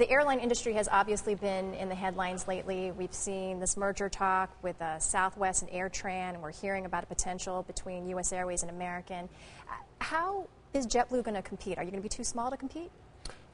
The airline industry has obviously been in the headlines lately. We've seen this merger talk with Southwest and AirTran, and we're hearing about a potential between U.S. Airways and American. How is JetBlue going to compete? Are you going to be too small to compete?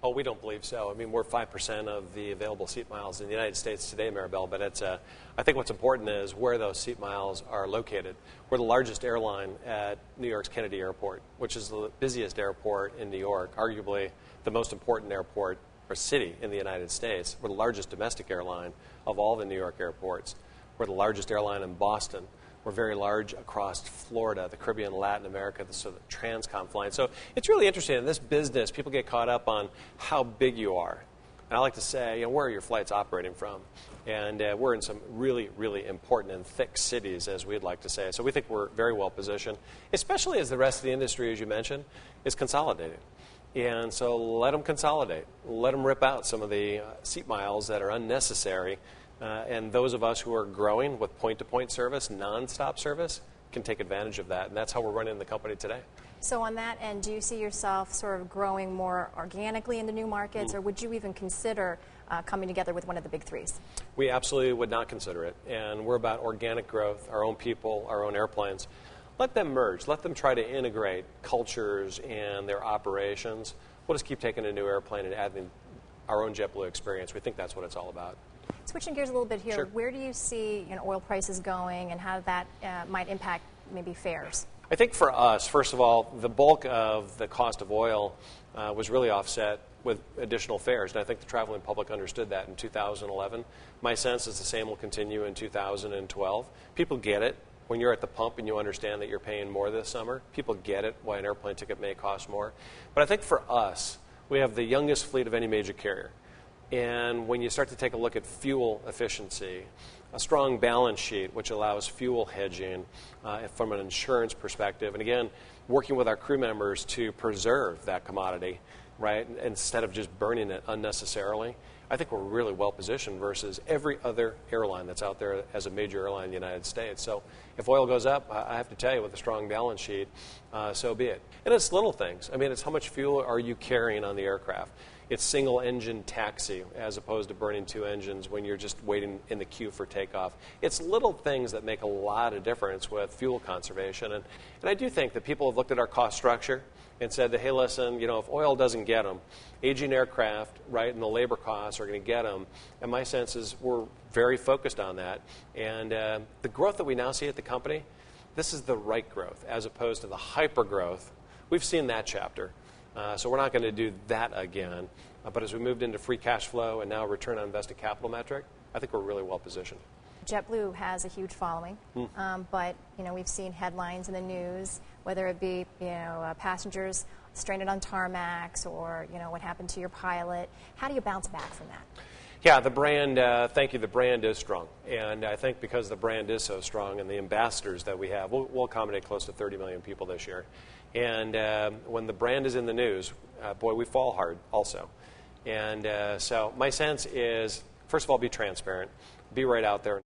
Oh, we don't believe so. I mean, we're 5% of the available seat miles in the United States today, Maribel, but I think what's important is where those seat miles are located. We're the largest airline at New York's Kennedy Airport, which is the busiest airport in New York, arguably the most important airport or city in the United States. We're the largest domestic airline of all the New York airports. We're the largest airline in Boston. We're very large across Florida, the Caribbean, Latin America, so the transcon flying. So it's really interesting. In this business, people get caught up on how big you are. And I like to say, where are your flights operating from? And we're in some really, really important and thick cities, as we'd like to say. So we think we're very well positioned, especially as the rest of the industry, as you mentioned, is consolidating. And so let them consolidate. Let them rip out some of the seat miles that are unnecessary. And those of us who are growing with point-to-point service, nonstop service, can take advantage of that. And that's how we're running the company today. So on that end, do you see yourself sort of growing more organically in the new markets, or would you even consider coming together with one of the big threes? We absolutely would not consider it. And we're about organic growth, our own people, our own airplanes. Let them merge. Let them try to integrate cultures and their operations. We'll just keep taking a new airplane and adding our own JetBlue experience. We think that's what it's all about. Switching gears a little bit here, Sure. Where do you see oil prices going and how that might impact maybe fares? I think for us, first of all, the bulk of the cost of oil was really offset with additional fares, and I think the traveling public understood that in 2011. My sense is the same will continue in 2012. People get it. When you're at the pump and you understand that you're paying more this summer, people get it, why an airplane ticket may cost more. But I think for us, we have the youngest fleet of any major carrier. And when you start to take a look at fuel efficiency, a strong balance sheet, which allows fuel hedging from an insurance perspective, and again, working with our crew members to preserve that commodity, right, instead of just burning it unnecessarily, I think we're really well positioned versus every other airline that's out there as a major airline in the United States. So if oil goes up, I have to tell you, with a strong balance sheet, so be it. And it's little things. I mean, it's how much fuel are you carrying on the aircraft? It's single-engine taxi as opposed to burning two engines when you're just waiting in the queue for takeoff. It's little things that make a lot of difference with fuel conservation. And I do think that people have looked at our cost structure and said that, hey, listen, if oil doesn't get them, aging aircraft, right, and the labor costs are going to get them. And my sense is we're very focused on that. And the growth that we now see at the company, this is the right growth as opposed to the hyper growth. We've seen that chapter. So we're not going to do that again. But as we moved into free cash flow and now return on invested capital metric, I think we're really well positioned. JetBlue has a huge following, but we've seen headlines in the news, whether it be passengers stranded on tarmacs or what happened to your pilot. How do you bounce back from that? Yeah, the brand, thank you, the brand is strong. And I think because the brand is so strong and the ambassadors that we have, we'll accommodate close to 30 million people this year. And when the brand is in the news, boy, we fall hard also. And so my sense is, first of all, be transparent. Be right out there.